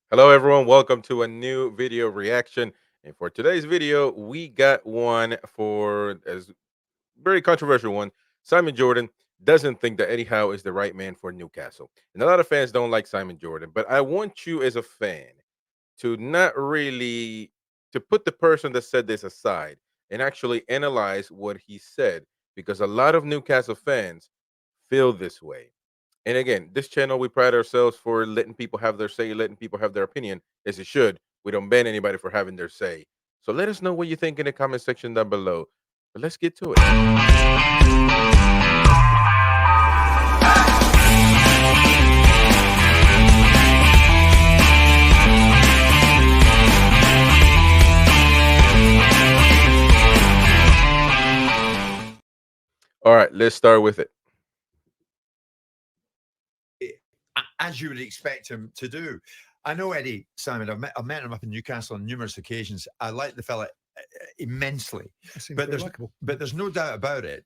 Hello, everyone. Welcome to a new video reaction. And for today's video, we got one for as very controversial one. Simon Jordan doesn't think that Eddie Howe is the right man for Newcastle, and a lot of fans don't like Simon Jordan. But I want you, as a fan, to not really to put the person that said this aside and actually analyze what he said, because a lot of Newcastle fans feel this way. And again, this channel, we pride ourselves for letting people have their say, letting people have their opinion, as it should. We don't ban anybody for having their say. So let us know what you think in the comment section down below. But let's get to it. All right, let's start with it. As you would expect him to do. I know Eddie, Simon. I've met him up in Newcastle on numerous occasions. I like the fella immensely, but there's no doubt about it.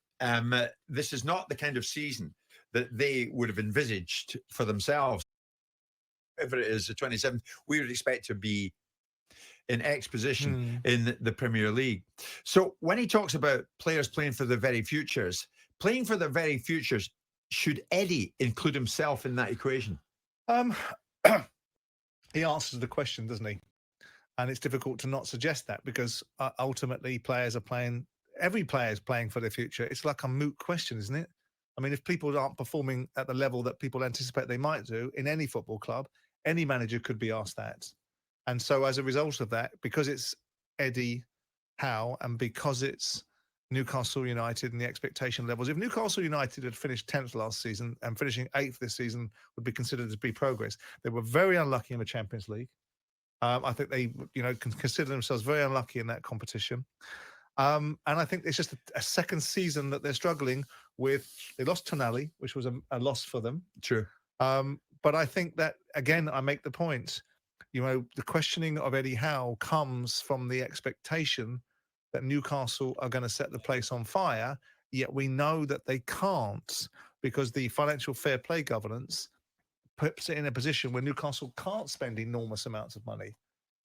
This is not the kind of season that they would have envisaged for themselves. Whatever it is, the 27th, we would expect to be in X position in the Premier League. So when he talks about players playing for their very futures, should Eddie include himself in that equation? He answers the question, doesn't he? And it's difficult to not suggest that, because ultimately every player is playing for their future. It's like a moot question, isn't it? I mean, if people aren't performing at the level that people anticipate they might do in any football club, any manager could be asked that. And so as a result of that, because it's Eddie Howe and because it's Newcastle United and the expectation levels, if Newcastle United had finished 10th last season and finishing 8th this season would be considered to be progress. They were very unlucky in the Champions League. I think they, can consider themselves very unlucky in that competition. And I think it's just a second season that they're struggling with. They lost Tonali, which was a loss for them. True. But I think that, again, I make the point, the questioning of Eddie Howe comes from the expectation that Newcastle are going to set the place on fire, yet we know that they can't, because the financial fair play governance puts it in a position where Newcastle can't spend enormous amounts of money.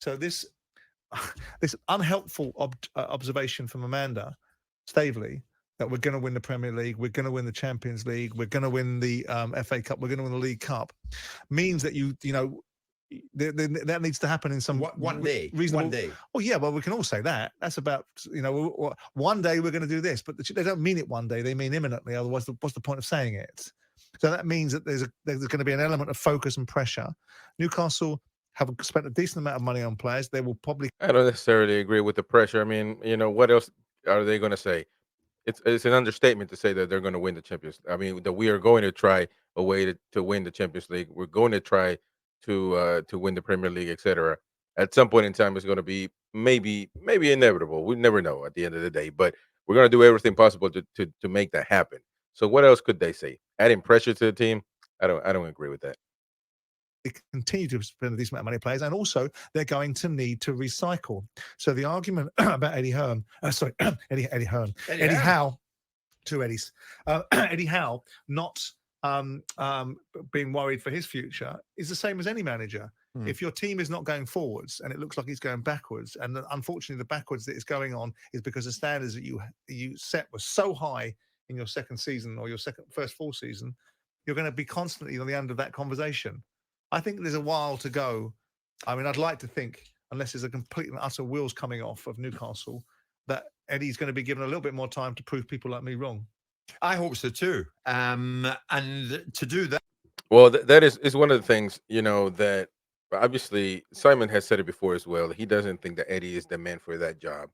So this unhelpful observation from Amanda Staveley that we're going to win the Premier League, we're going to win the Champions League, we're going to win the FA Cup, we're going to win the League Cup, means that that needs to happen in some one day. Reasonable. One day. Oh yeah, well we can all say that. That's about one day we're going to do this, but they don't mean it one day. They mean imminently. Otherwise, what's the point of saying it? So that means that there's going to be an element of focus and pressure. Newcastle have spent a decent amount of money on players. They will probably. I don't necessarily agree with the pressure. I mean, what else are they going to say? It's an understatement to say that they're going to win the Champions. I mean, that we are going to try a way to win the Champions League. We're going to try to win the Premier League, etc. At some point in time, it's going to be maybe inevitable. We never know at the end of the day, but we're going to do everything possible to make that happen. So what else could they say? Adding pressure to the team? I don't agree with that. They continue to spend a decent amount of money on players, and also they're going to need to recycle. So the argument about Eddie Howe, two Eddies, Eddie Howe not being worried for his future is the same as any manager. If your team is not going forwards and it looks like it's going backwards, and unfortunately the backwards that is going on is because the standards that you set were so high in your second season or your first full season, you're going to be constantly on the end of that conversation. I think there's a while to go. I mean, I'd like to think, unless there's a complete and utter wheels coming off of Newcastle, that Eddie's going to be given a little bit more time to prove people like me wrong. I hope so too. And to do that, well, that is one of the things that obviously Simon has said it before as well. He doesn't think that Eddie is the man for that job,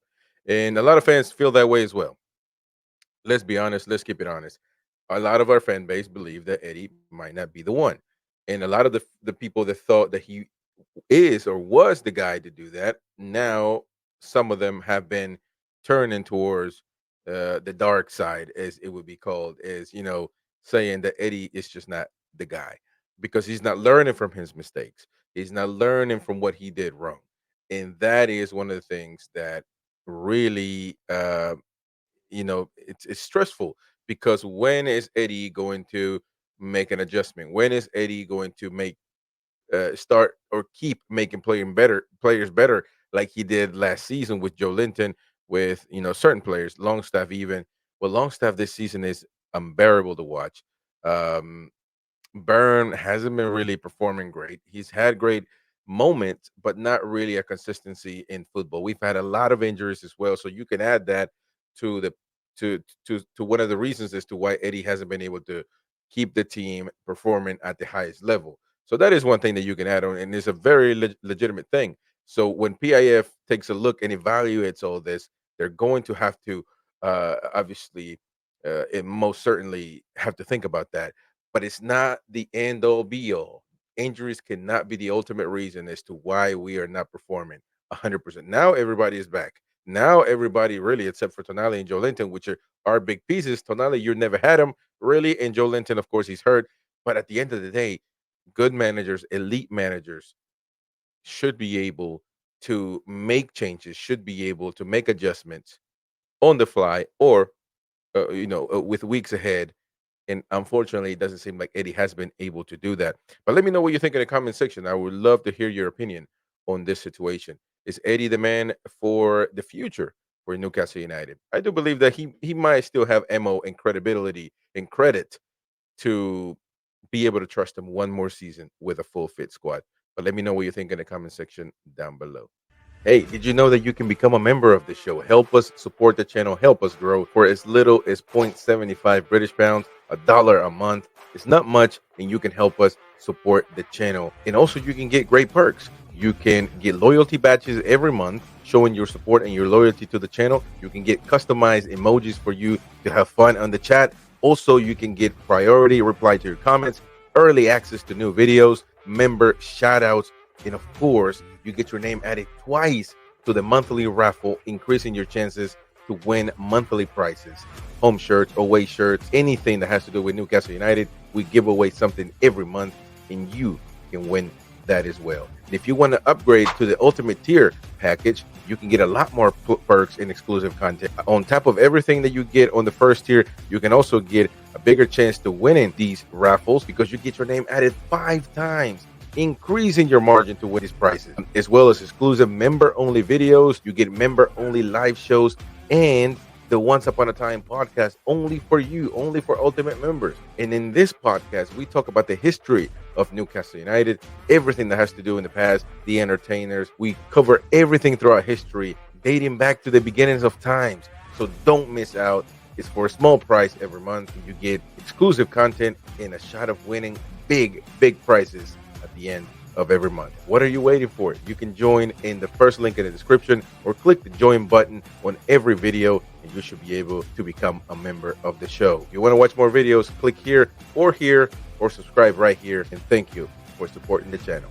and a lot of fans feel that way as well. Let's be honest. Let's keep it honest. A lot of our fan base believe that Eddie might not be the one, and a lot of the people that thought that he is or was the guy to do that, now some of them have been turning towards the dark side, as it would be called, as saying that Eddie is just not the guy because he's not learning from his mistakes. He's not learning from what he did wrong, and that is one of the things that really, it's stressful, because when is Eddie going to make an adjustment? When is Eddie going to make start or keep making players better, like he did last season with Joe Linton, with certain players, Longstaff even. Well, Longstaff this season is unbearable to watch. Um, Byrne hasn't been really performing great. He's had great moments, but not really a consistency in football. We've had a lot of injuries as well, so you can add that to the to one of the reasons as to why Eddie hasn't been able to keep the team performing at the highest level. So that is one thing that you can add on, and it's a very legitimate thing. So when PIF takes a look and evaluates all this, they're going to have to obviously, it most certainly have to think about that, but it's not the end all be all. Injuries cannot be the ultimate reason as to why we are not performing 100%. Now everybody is back. Now everybody really, except for Tonali and Joe Linton, which are our big pieces. Tonali, you never had him really, and Joe Linton, of course, he's hurt. But at the end of the day, good managers, elite managers, should be able to make changes, should be able to make adjustments on the fly, or with weeks ahead. And unfortunately, it doesn't seem like Eddie has been able to do that. But let me know what you think in the comment section. I would love to hear your opinion on this situation. Is Eddie the man for the future for Newcastle United? I do believe that he might still have ammo and credibility and credit to be able to trust him one more season with a full fit squad. But let me know what you think in the comment section down below. Hey, did you know that you can become a member of the show? Help us support the channel, help us grow for as little as 0.75 British pounds, $1 a month. It's not much, and you can help us support the channel. And also, you can get great perks. You can get loyalty badges every month showing your support and your loyalty to the channel. You can get customized emojis for you to have fun on the chat. Also, you can get priority reply to your comments, early access to new videos, member shout outs, and of course, you get your name added twice to the monthly raffle, increasing your chances to win monthly prizes. Home shirts, away shirts, anything that has to do with Newcastle United. We give away something every month, and you can win that as well. And if you want to upgrade to the ultimate tier package, you can get a lot more perks and exclusive content. On top of everything that you get on the first tier, you can also get a bigger chance to win in these raffles because you get your name added 5 times, increasing your margin to win these prizes, as well as exclusive member-only videos. You get member-only live shows and the Once Upon a Time podcast only for you, only for Ultimate members. And in this podcast, we talk about the history of Newcastle United, everything that has to do in the past, the entertainers. We cover everything throughout history, dating back to the beginnings of times. So don't miss out. It's for a small price every month. You get exclusive content and a shot of winning big prizes at the end of every month. What are you waiting for? You can join in the first link in the description or click the join button on every video and you should be able to become a member of the show. If you want to watch more videos, click here or subscribe right here. And thank you for supporting the channel.